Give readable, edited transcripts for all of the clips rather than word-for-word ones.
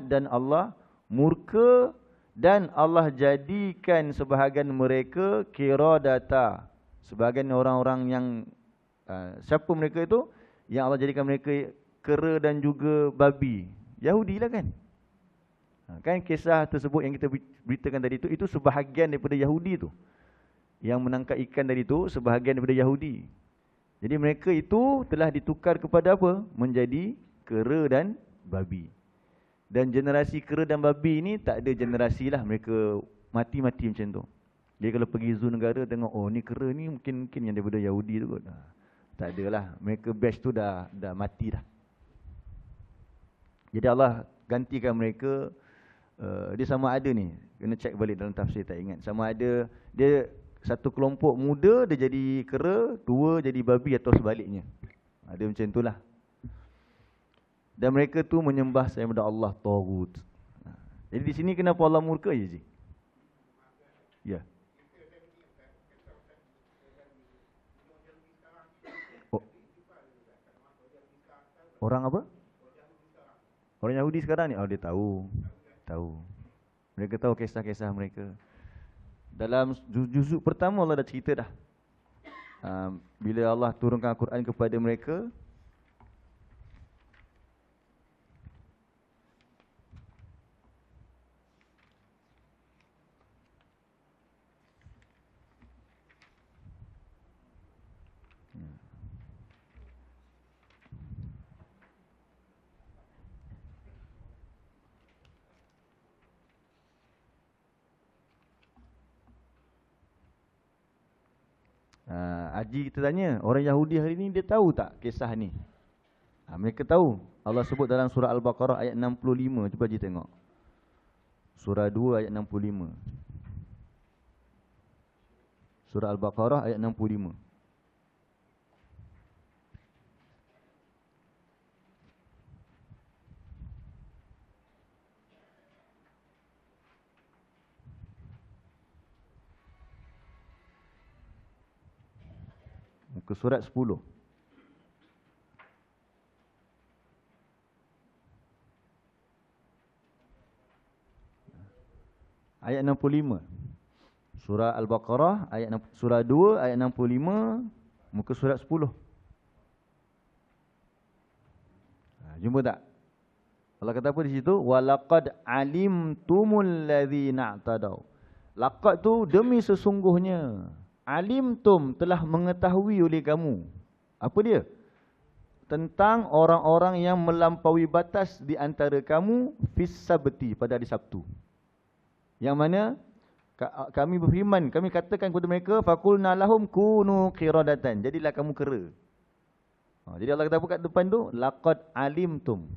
dan Allah murka, dan Allah jadikan sebahagian mereka qiradata, sebahagian orang-orang yang siapa mereka itu? Yang Allah jadikan mereka kera dan juga babi. Yahudi lah kan? Kan kisah tersebut yang kita beritakan tadi itu sebahagian daripada Yahudi tu. Yang menangkap ikan tadi tu sebahagian daripada Yahudi. Jadi mereka itu telah ditukar kepada apa? Menjadi kera dan babi. Dan generasi kera dan babi ni tak ada generasi lah, mereka mati-mati macam tu. Jadi kalau pergi zoo negara tengok, oh ni kera ni mungkin yang daripada Yahudi tu kot. Tak adalah, mereka batch tu dah mati dah. Jadi Allah gantikan mereka, dia sama ada ni, kena cek balik dalam tafsir, tak ingat. Sama ada dia satu kelompok muda dia jadi kera, dua jadi babi atau sebaliknya. Ada macam itulah. Dan mereka tu menyembah selain daripada Allah Taghut. Jadi di sini kenapa Allah murka je? Ya. Orang apa? Orang Yahudi sekarang ni? Oh, dia tahu. Mereka tahu kisah-kisah mereka. Dalam juzuk pertama Allah dah cerita dah. Bila Allah turunkan Al-Quran kepada mereka, Haji kita tanya, orang Yahudi hari ni dia tahu tak kisah ni? Mereka tahu. Allah sebut dalam surah Al-Baqarah ayat 65. Cuba Haji tengok. Surah 2 ayat 65. Surah Al-Baqarah ayat 65. Muka surat 10. Ayat 65. Surah Al-Baqarah surah 2 ayat 65, muka surat 10. Jumpa tak? Allah kata apa di situ? Walaqad alimtumul ladzina i'tadaw. Laqad tu demi sesungguhnya. Alimtum telah mengetahui oleh kamu. Apa dia? Tentang orang-orang yang melampaui batas di antara kamu fis sabti, pada hari Sabtu. Yang mana kami berfirman, kami katakan kepada mereka, faqulna lahum kunu qiradatan, jadilah kamu kera. Jadi Allah kata apa kat depan tu? Laqad alimtum.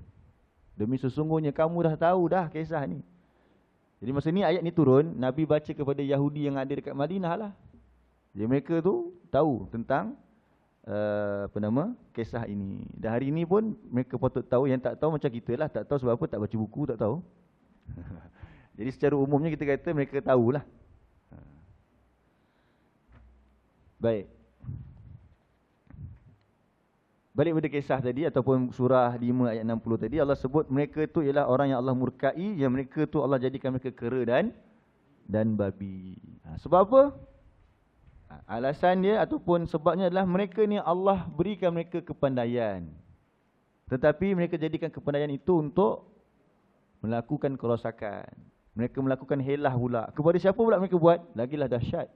Demi sesungguhnya kamu dah tahu dah kisah ni. Jadi masa ni ayat ni turun, Nabi baca kepada Yahudi yang ada dekat Madinah lah. Jadi mereka tu tahu tentang kisah ini. Dan hari ini pun mereka patut tahu. Yang tak tahu macam kita lah. Tak tahu sebab apa, tak baca buku, tak tahu. Jadi secara umumnya kita kata mereka tahulah. Baik. Balik pada kisah tadi ataupun surah 5 ayat 60 tadi, Allah sebut mereka tu ialah orang yang Allah murkai, yang mereka tu Allah jadikan mereka kera dan babi. Sebab apa? Alasan dia ataupun sebabnya adalah mereka ni Allah berikan mereka kepandaian. Tetapi mereka jadikan kepandaian itu untuk melakukan kerosakan. Mereka melakukan helah pula. Kepada siapa pula mereka buat? Lagilah dahsyat.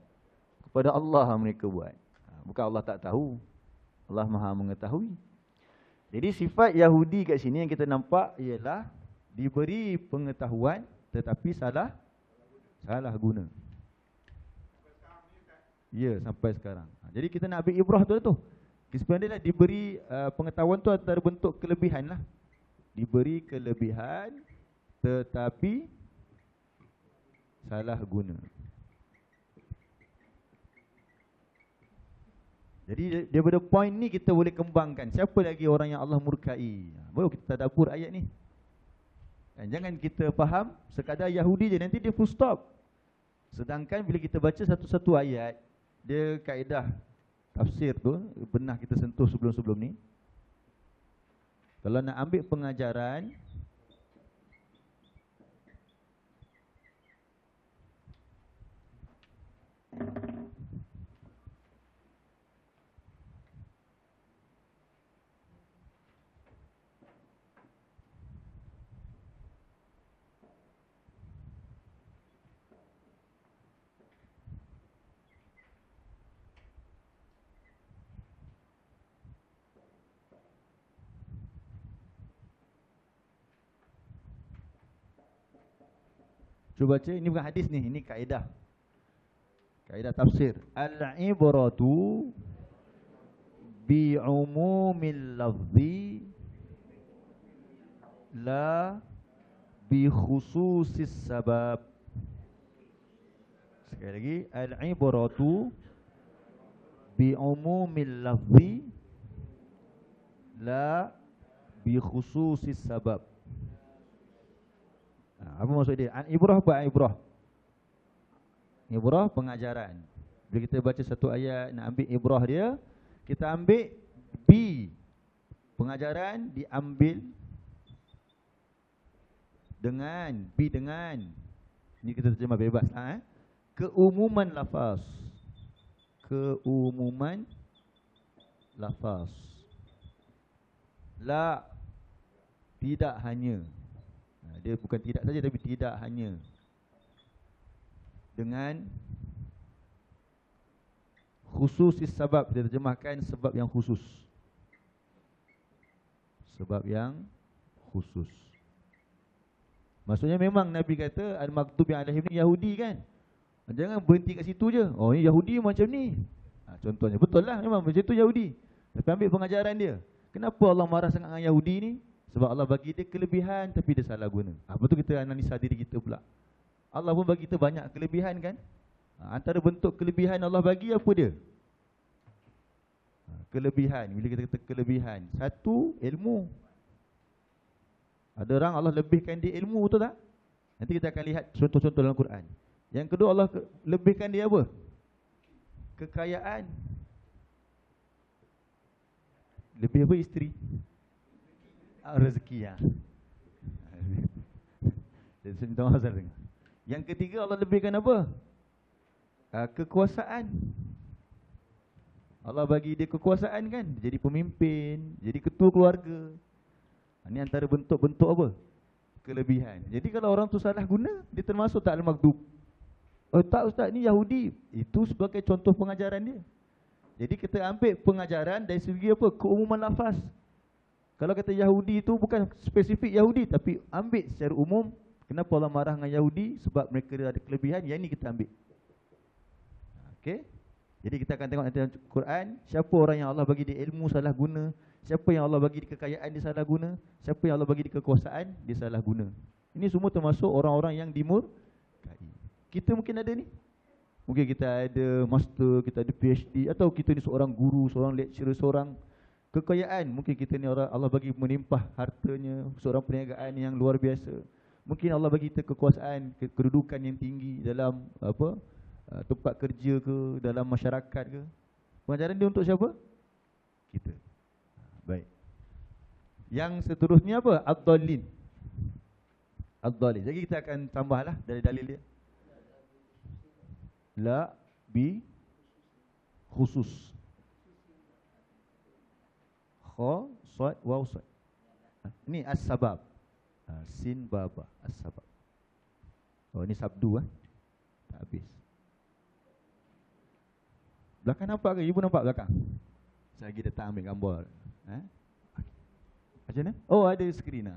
Kepada Allah mereka buat. Bukan Allah tak tahu. Allah Maha mengetahui. Jadi sifat Yahudi kat sini yang kita nampak ialah diberi pengetahuan tetapi salah guna. Ya, sampai sekarang. Jadi kita nak ambil ibrah tu. Sebenarnya diberi pengetahuan tu antara bentuk kelebihan lah. Diberi kelebihan tetapi salah guna. Jadi daripada poin ni kita boleh kembangkan siapa lagi orang yang Allah murkai. Baru kita tadabbur ayat ni. Jangan kita faham sekadar Yahudi je, nanti dia full stop. Sedangkan bila kita baca satu-satu ayat, dia kaedah tafsir tu pernah kita sentuh sebelum-sebelum ni. Kalau nak ambil pengajaran, Cuba baca, ini bukan hadis nih, ini kaedah. Kaedah tafsir. Al-ibratu bi umumil lafzi la bi khususis sabab. Sekali lagi, al-ibratu bi umumil lafzi la bi khususis sabab. Apa maksud dia? Ibrah apa ibrah? Ibrah pengajaran. Bila kita baca satu ayat nak ambil ibrah dia, kita ambil bi pengajaran diambil dengan bi dengan. Ini kita terjemah bebas keumuman lafaz. Keumuman lafaz. La tidak hanya. Dia bukan tidak saja tapi tidak hanya. Dengan khususis sebab, kita terjemahkan sebab yang khusus. Sebab yang khusus. Maksudnya memang Nabi kata al-maktubi alaihim ni Yahudi kan. Jangan berhenti kat situ je. Oh ni Yahudi macam ni. Contohnya betul lah memang macam tu Yahudi. Tapi ambil pengajaran dia. Kenapa Allah marah sangat dengan Yahudi ni? Sebab Allah bagi dia kelebihan tapi dia salah guna. Apa tu kita analisa diri kita pula. Allah pun bagi kita banyak kelebihan kan. Antara bentuk kelebihan Allah bagi apa dia? Kelebihan. Bila kita kata kelebihan, satu, ilmu. Ada orang Allah lebihkan dia ilmu, betul tak? Nanti kita akan lihat contoh-contoh dalam Quran. Yang kedua, Allah lebihkan dia apa? Kekayaan. Lebih apa isteri? Rezeki ya. Yang ketiga, Allah lebihkan apa? Kekuasaan. Allah bagi dia kekuasaan kan, jadi pemimpin, jadi ketua keluarga. Ini antara bentuk-bentuk apa? Kelebihan. Jadi kalau orang tu salah guna, dia termasuk tak al-maghdub. Oh tak ustaz, ni Yahudi. Itu sebagai contoh pengajaran dia. Jadi kita ambil pengajaran dari segi apa? Keumuman lafaz. Kalau kata Yahudi itu bukan spesifik Yahudi, tapi ambil secara umum. Kenapa Allah marah dengan Yahudi? Sebab mereka ada kelebihan. Yang ini kita ambil. Okey. Jadi kita akan tengok nanti dalam Quran, siapa orang yang Allah bagi dia ilmu salah guna, siapa yang Allah bagi dia kekayaan dia salah guna, siapa yang Allah bagi dia kekuasaan dia salah guna. Ini semua termasuk orang-orang yang dimurkai. Kita mungkin ada ni. Mungkin kita ada master, kita ada PhD, atau kita ni seorang guru, seorang lecturer, seorang kekayaan. Mungkin kita ni orang Allah bagi menimpah hartanya, seorang perniagaan yang luar biasa. Mungkin Allah bagi kita kekuasaan, kedudukan yang tinggi dalam apa? Tempat kerja ke, dalam masyarakat ke. Pengajaran dia untuk siapa? Kita. Baik. Yang seterusnya apa? Ad-dallin. Ad-dallin. Jadi kita akan tambahlah dari dalil dia. La bi khusus. Kha, sad, waw, sad. Ini as-sabab. Sin, baba, as-sabab. Oh, ini sabdu tak habis. Belakang nampak ke? Ibu nampak belakang? Saya lagi datang ambil gambar. Macam mana? Oh, ada skrin.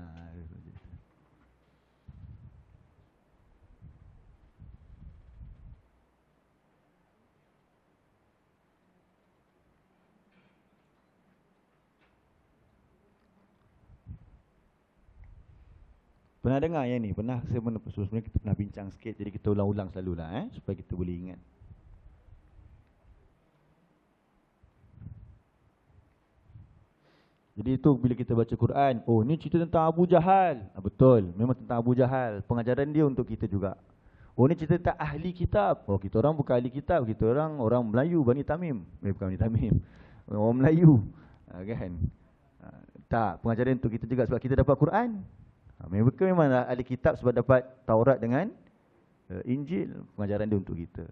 Pernah dengar yang ni? Pernah sebenarnya kita pernah bincang sikit, jadi kita ulang-ulang selalulah supaya kita boleh ingat. Jadi itu bila kita baca Quran, oh ni cerita tentang Abu Jahal. Betul, memang tentang Abu Jahal. Pengajaran dia untuk kita juga. Oh ni cerita tentang ahli kitab. Oh kita orang bukan ahli kitab, kita orang Melayu, Bani Tamim. Bukan Bani Tamim, orang Melayu. Kan? Tak, pengajaran untuk kita juga sebab kita dapat Quran. Mereka memang ahli kitab sebab dapat Taurat dengan Injil. Pengajaran dia untuk kita.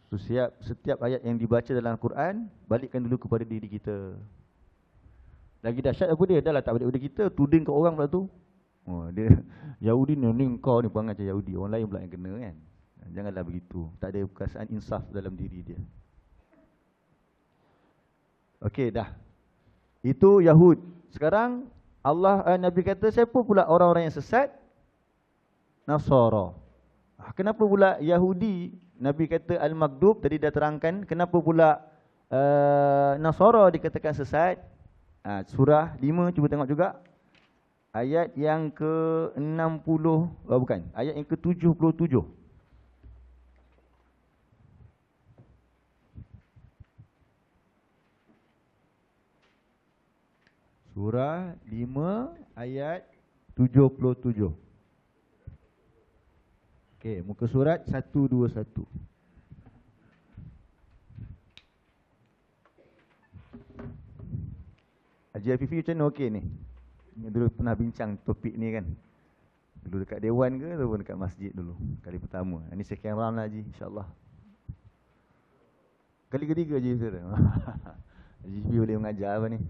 So, setiap ayat yang dibaca dalam Quran, balikkan dulu kepada diri kita. Lagi dahsyat apa dia? Dah lah tak balik kepada kita, tuding ke orang pula tu. Oh, dia Yahudi ni kau ni perangai macam Yahudi, orang lain pula yang kena kan. Janganlah begitu. Tak ada perasaan insaf dalam diri dia. Okey dah. Itu Yahud. Sekarang Allah Nabi kata siapa pula orang-orang yang sesat? Nasara. Kenapa pula Yahudi, Nabi kata Al-Maghdub, tadi dah terangkan. Kenapa pula Nasara dikatakan sesat? Surah 5, cuba tengok juga. Ayat yang ke-60, bukan, ayat yang ke-77. Surah 5 ayat 77. Okey, muka surat 121. Haji Afifi macam mana okey ni? Dulu pernah bincang topik ni kan. Dulu dekat Dewan ke ataupun dekat masjid dulu. Kali pertama. Ini sekian malam lah Haji, insyaAllah. Kali ketiga Haji Afifi. Haji Afifi boleh mengajar apa ni?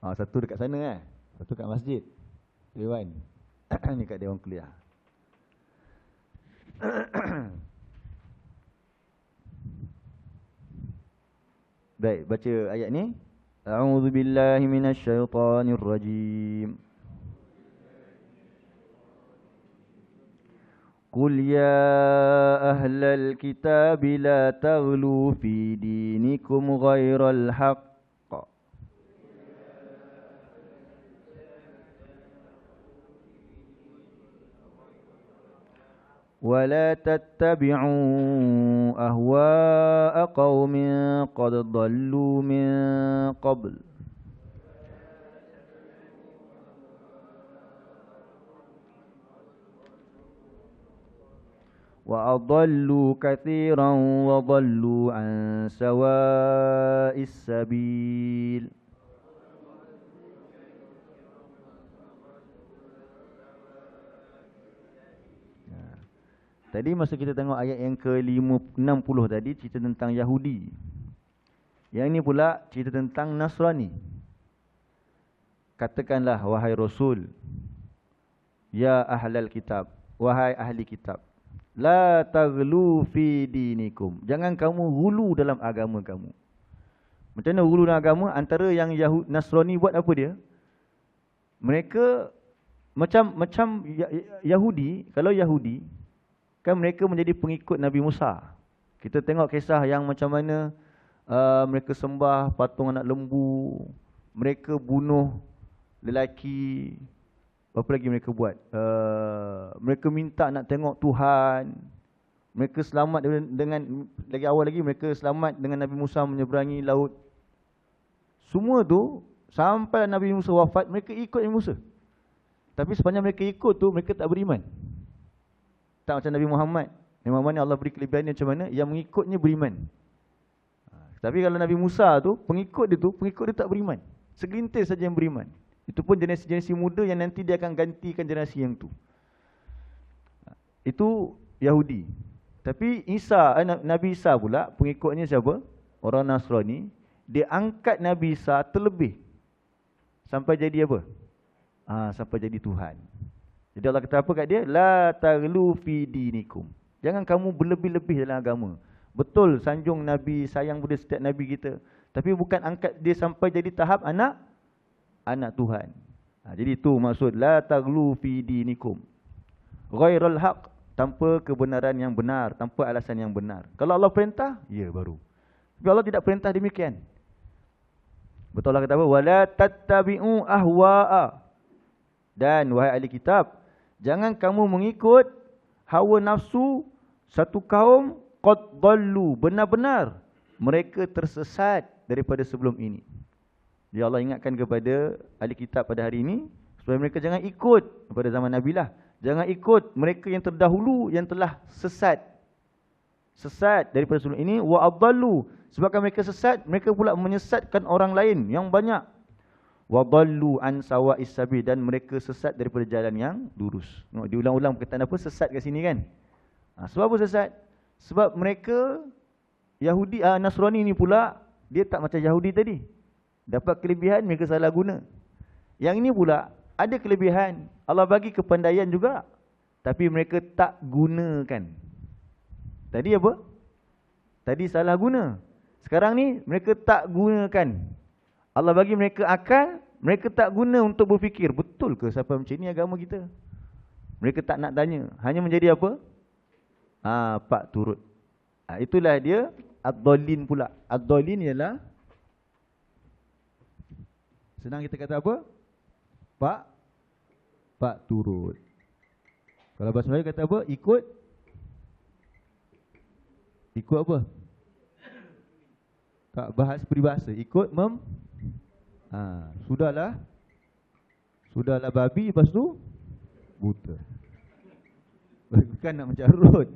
Satu dekat sana satu kat masjid Dewan. Ni kat Dewan Kuliah. Baik, baca ayat ni. A'udzubillahi minasyaitonirrajim. Qul ya ahlal kitab la taghlu fi dinikum ghairal haqq ولا تتبعوا أهواء قوم قد ضلوا من قبل وأضلوا كثيرا وضلوا عن سواء السبيل. Tadi masa kita tengok ayat yang ke-60 tadi, cerita tentang Yahudi. Yang ini pula cerita tentang Nasrani. Katakanlah, wahai Rasul, ya ahlal kitab, wahai ahli kitab, la taghlu fi dinikum. Jangan kamu hulu dalam agama kamu. Macam mana hulu dalam agama? Antara yang Nasrani buat apa dia? Mereka macam Yahudi, kalau Yahudi, kan mereka menjadi pengikut Nabi Musa. Kita tengok kisah yang macam mana mereka sembah patung anak lembu, mereka bunuh lelaki, apa lagi mereka buat? Mereka minta nak tengok Tuhan. Mereka selamat dengan lagi awal lagi mereka selamat dengan Nabi Musa menyeberangi laut. Semua tu sampai Nabi Musa wafat, mereka ikut Nabi Musa. Tapi sepanjang mereka ikut tu, mereka tak beriman. Tak macam Nabi Muhammad. Nabi Muhammad ni Allah beri kelebihan macam mana? Yang mengikutnya beriman. Tapi kalau Nabi Musa tu, pengikut dia tak beriman. Segelintir saja yang beriman. Itu pun generasi-generasi muda yang nanti dia akan gantikan generasi yang tu. Itu Yahudi. Tapi Nabi Isa pula, pengikutnya siapa? Orang Nasrani. Dia angkat Nabi Isa terlebih. Sampai jadi apa? Sampai jadi Tuhan. Jadi Allah kata apa kat dia? La taghlu fi dinikum. Jangan kamu berlebih-lebih dalam agama. Betul sanjung Nabi, sayang pada setiap Nabi kita. Tapi bukan angkat dia sampai jadi tahap anak Tuhan. Jadi itu maksud la taghlu fi dinikum ghairal haq, tanpa kebenaran yang benar, tanpa alasan yang benar. Kalau Allah perintah, ya baru. Tapi Allah tidak perintah demikian. Betul Allah kata apa? Wala tattabi'u ahwa'a. Dan wahai ahli kitab, jangan kamu mengikut hawa nafsu satu kaum qad dallu, benar-benar mereka tersesat daripada sebelum ini. Jadi Allah ingatkan kepada ahli kitab pada hari ini supaya mereka jangan ikut pada zaman Nabi lah. Jangan ikut mereka yang terdahulu yang telah sesat daripada sebelum ini. Wa adallu, sebabkan mereka sesat, mereka pula menyesatkan orang lain yang banyak. Wa dallu an sawa'is sabil, dan mereka sesat daripada jalan yang lurus. Diulang-ulang perkataan apa? Sesat kat sini kan. Sebab apa sesat? Sebab mereka Yahudi, Nasrani ni pula dia tak macam Yahudi tadi. Dapat kelebihan, mereka salah guna. Yang ini pula ada kelebihan, Allah bagi kepandaian juga, tapi mereka tak gunakan. Tadi apa? Tadi salah guna. Sekarang ni mereka tak gunakan. Allah bagi mereka akal, mereka tak guna untuk berfikir. Betul ke sampai macam ni agama kita? Mereka tak nak tanya. Hanya menjadi apa? Pak turut. Itulah dia ad-dallin pula. Ad-dallin ialah, senang kita kata apa? Pak turut. Kalau bahasa Melayu kata apa? Ikut apa? Tak bahas peribahasa. Ikut Sudahlah babi, lepas tu buta. Bukan nak mencarut.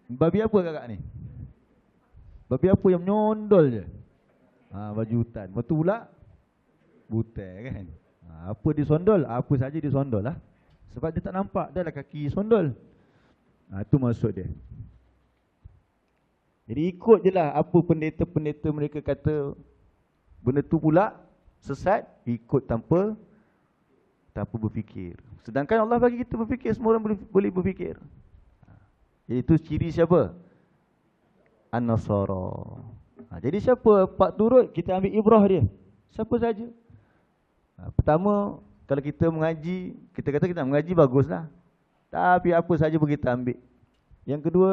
Babi apa kakak ni? Babi apa yang menyondol je? Baju hutan. Lepas tu pula buta kan? Apa dia sondol? Apa saja dia sondol lah. Sebab dia tak nampak, dah lah kaki sondol. Itu maksud dia. Jadi ikut je lah apa pendeta-pendeta mereka kata. Benda tu pula sesat, ikut tanpa berfikir. Sedangkan Allah bagi kita berfikir, semua orang boleh berfikir. Iaitu ciri siapa? An-Nasara. Jadi siapa pak turut, kita ambil ibrah dia. Siapa saja. Pertama, kalau kita mengaji, kita kata kita mengaji baguslah. Tapi apa saja pun kita ambil. Yang kedua,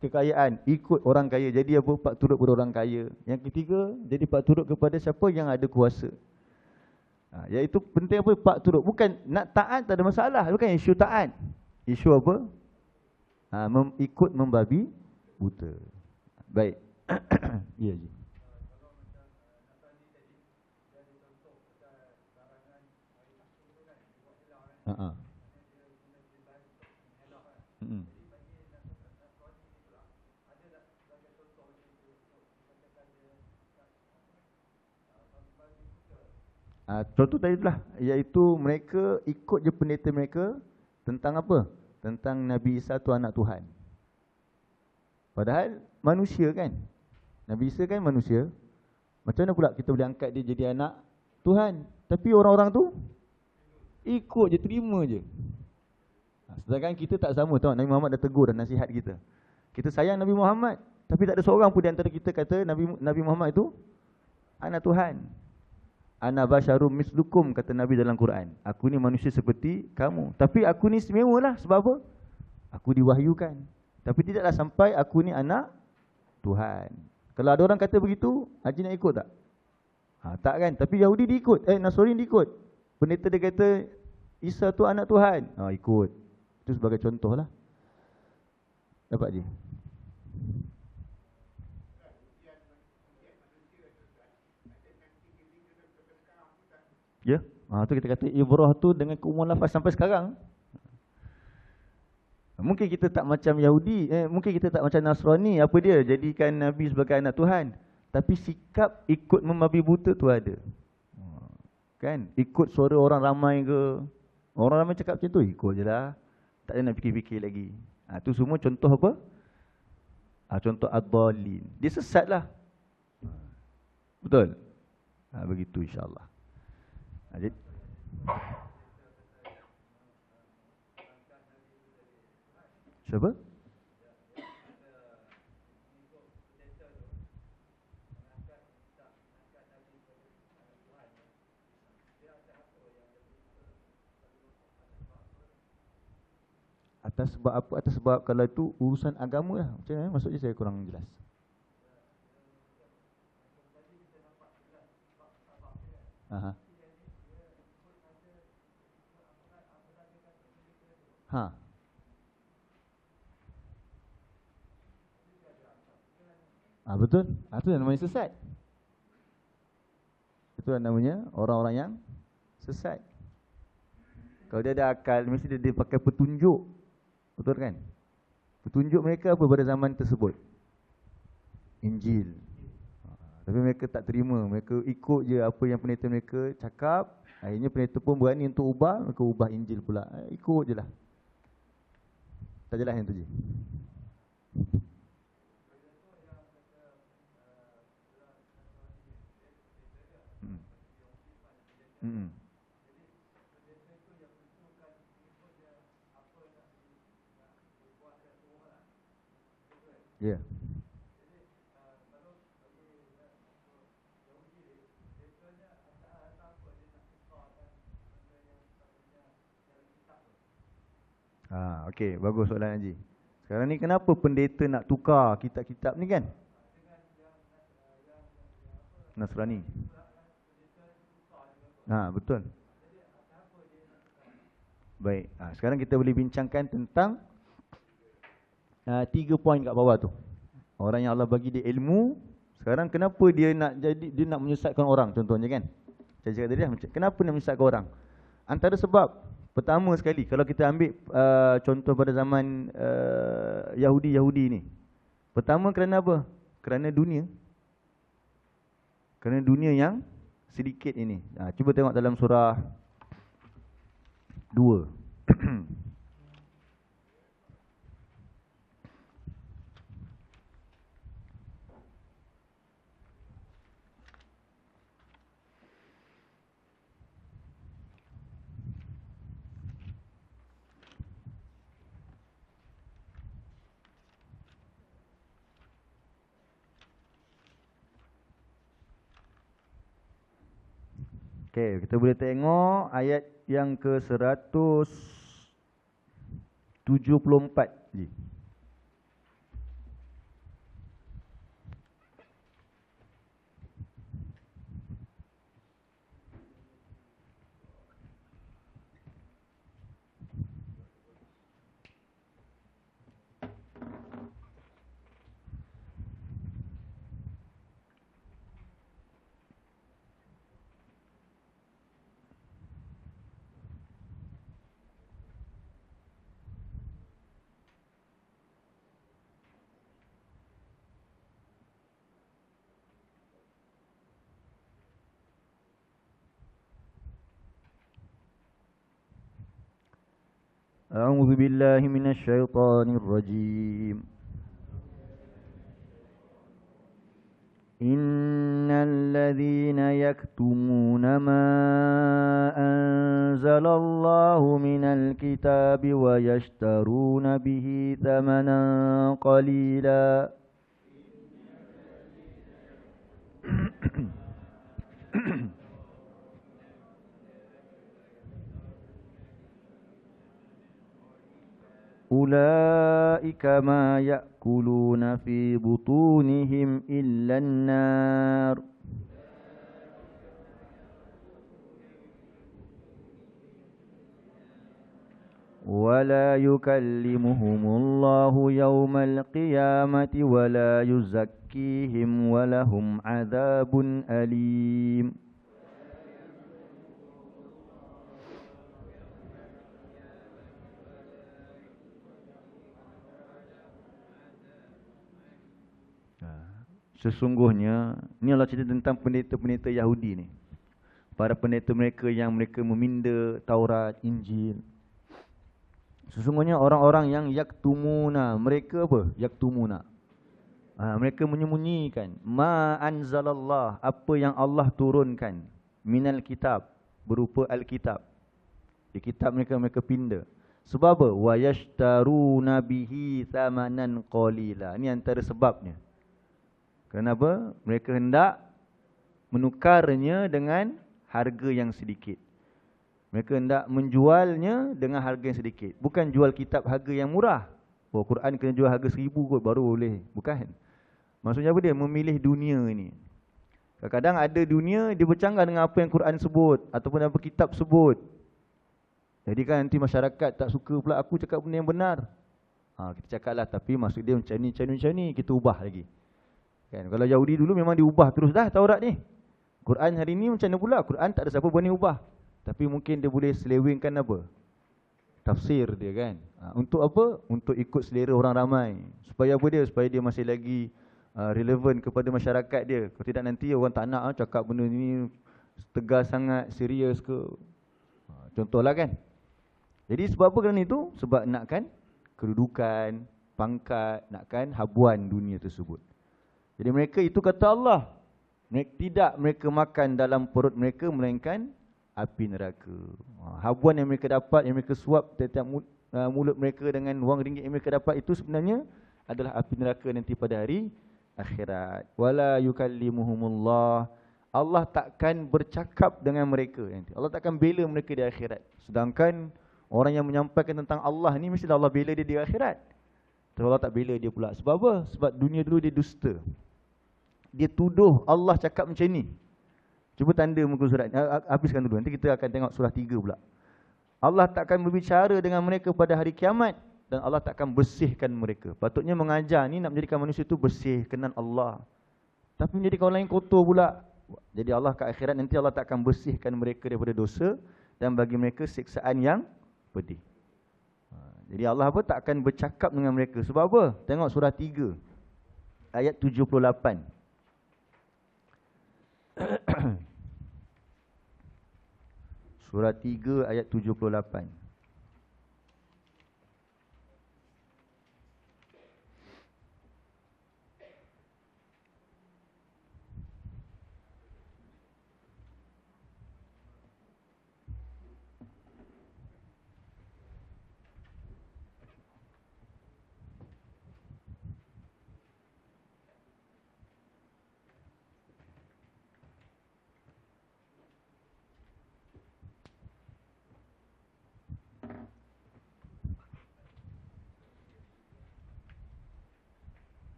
kekayaan, ikut orang kaya. Jadi apa? Pak turut pada orang kaya. Yang ketiga, jadi pak turut kepada siapa yang ada kuasa. Iaitu penting apa? Pak turut. Bukan nak taat tak ada masalah. Bukan isu taat. Isu apa? Ikut membabi buta. Baik. Ya je. Contoh tadi itulah, iaitu mereka ikut je pendeta mereka tentang apa? Tentang Nabi Isa tu anak Tuhan. Padahal manusia kan? Nabi Isa kan manusia. Macam mana pula kita boleh angkat dia jadi anak Tuhan? Tapi orang-orang tu ikut je, terima je. Sedangkan kita tak sama, tahu Nabi Muhammad dah tegur dan nasihat kita. Kita sayang Nabi Muhammad, tapi tak ada seorang pun di antara kita kata Nabi Muhammad itu anak Tuhan. Ana basyarum mislukum, kata Nabi dalam Quran. Aku ni manusia seperti kamu. Tapi aku ni istimewa lah. Sebab apa? Aku diwahyukan. Tapi tidaklah sampai aku ni anak Tuhan. Kalau ada orang kata begitu, Haji nak ikut tak? Tak kan? Tapi Yahudi diikut. Nasrani diikut. Pendeta dia kata Isa tu anak Tuhan. Ikut. Itu sebagai contoh lah. Dapat je? Ya, tu kita kata ibrah tu dengan keumuman lafaz sampai sekarang. Mungkin kita tak macam Yahudi, mungkin kita tak macam Nasrani, apa dia? Jadikan Nabi sebagai anak Tuhan. Tapi sikap ikut membabi buta tu ada. Kan? Ikut suara orang ramai ke? Orang ramai cakap macam tu, ikut je lah. Tak ada nak fikir-fikir lagi. Tu semua contoh apa? Contoh ad-dallin. Dia sesat lah. Betul? Begitu insyaAllah. Siapa? Atas sebab apa? Atas sebab kalau itu urusan agama lah. Macam mana? Maksudnya saya kurang jelas. Betul. Itu yang namanya sesat. Itu yang namanya orang-orang yang sesat. Kalau dia ada akal, mesti dia pakai petunjuk. Betul kan? Petunjuk mereka apa pada zaman tersebut? Injil. Tapi mereka tak terima. Mereka ikut je apa yang pendeta mereka cakap. Akhirnya pendeta pun berani untuk ubah. Mereka ubah Injil pula. Ikut je lah. Tak jelas yang tu je. Ya. Okey, bagus soalan Haji. Sekarang ni kenapa pendeta nak tukar kitab-kitab ni kan? Nasrani. Betul. Baik. Sekarang kita boleh bincangkan tentang 3 poin kat bawah tu. Orang yang Allah bagi dia ilmu, sekarang kenapa dia nak menyesatkan orang contohnya kan? Saya cakap tadi kenapa nak menyesatkan orang? Antara sebab pertama sekali, kalau kita ambil contoh pada zaman Yahudi ni. Pertama kerana apa? Kerana dunia. Kerana dunia yang sedikit ini. Cuba tengok dalam surah 2. Okey, kita boleh tengok ayat yang ke 174 je. A'udzu billahi minasyaitonir rajim. Innal ladzina yaktumuna ma anzalallahu minal kitabi wa yashtaruna bihi thamanan qalila. Ulaika ma ya'kuluna fi butunihim illa an-nar. ولا يكلمهم الله يوم القيامة ولا يزكيهم ولهم عذاب أليم. Sesungguhnya, ni Allah cerita tentang pendeta-pendeta Yahudi ni. Para pendeta mereka yang mereka meminda Taurat, Injil. Sesungguhnya orang-orang yang yaktumuna, mereka apa? Yaktumuna. Mereka menyembunyikan ma anzalallah, apa yang Allah turunkan, minal kitab, berupa al-kitab. Di kitab mereka pinda. Sebab apa? Wa yashtaruna bihi thamanan qalila. Ini antara sebabnya. Kenapa? Mereka hendak menukarnya dengan harga yang sedikit. Mereka hendak menjualnya dengan harga yang sedikit. Bukan jual kitab harga yang murah. Quran kena jual harga 1,000 kot baru boleh. Bukan. Maksudnya apa dia? Memilih dunia ini. Kadang-kadang ada dunia, dia bercanggah dengan apa yang Quran sebut. Ataupun apa kitab sebut. Jadi kan nanti masyarakat tak suka pula aku cakap benda yang benar. Kita cakap lah, tapi maksud dia macam ni, kita ubah lagi. Kan? Kalau Yahudi dulu memang diubah terus dah Taurat ni. Quran hari ni macam mana pula? Quran tak ada siapa boleh ubah. Tapi mungkin dia boleh selewengkan apa? Tafsir dia kan. Untuk apa? Untuk ikut selera orang ramai. Supaya apa dia? Supaya dia masih lagi relevan kepada masyarakat dia. Kalau tidak nanti orang tak nak cakap benda ni tegas sangat, serius ke. Contohlah kan. Jadi sebab apa kerana itu? Sebab nakkan kedudukan, pangkat, nakkan habuan dunia tersebut. Jadi mereka itu kata Allah, mereka makan dalam perut mereka melainkan api neraka. Habuan yang mereka dapat, yang mereka suap setiap mulut mereka dengan wang ringgit yang mereka dapat itu sebenarnya adalah api neraka nanti pada hari akhirat. Wala yukallimuhumullah. Allah takkan bercakap dengan mereka nanti. Allah takkan bela mereka di akhirat. Sedangkan Orang yang menyampaikan tentang Allah ni mesti Allah bela dia di akhirat. Tapi Allah tak bela dia pula. Sebab apa? Sebab dunia dulu dia dusta. Dia tuduh Allah cakap macam ni. Cuba tanda muka surat. Habiskan dulu. Nanti kita akan tengok surah 3 pula. Allah takkan berbicara dengan mereka pada hari kiamat. Dan Allah takkan bersihkan mereka. Patutnya mengajar ni nak menjadikan manusia itu bersih, kenal Allah. Tapi menjadikan orang lain kotor pula. Jadi Allah ke akhirat nanti Allah takkan bersihkan mereka daripada dosa dan bagi mereka siksaan yang pedih. Jadi Allah apa takkan bercakap dengan mereka. Sebab apa? Tengok surah 3 ayat 78. Surah 3 ayat 78.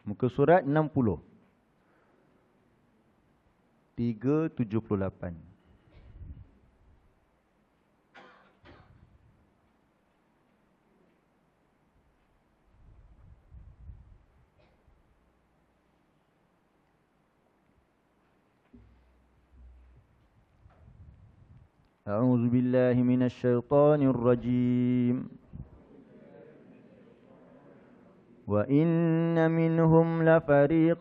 Muka surat 60. 378. A'udzu billahi minasy syaithanir rajim. Wa inna minhum la fariq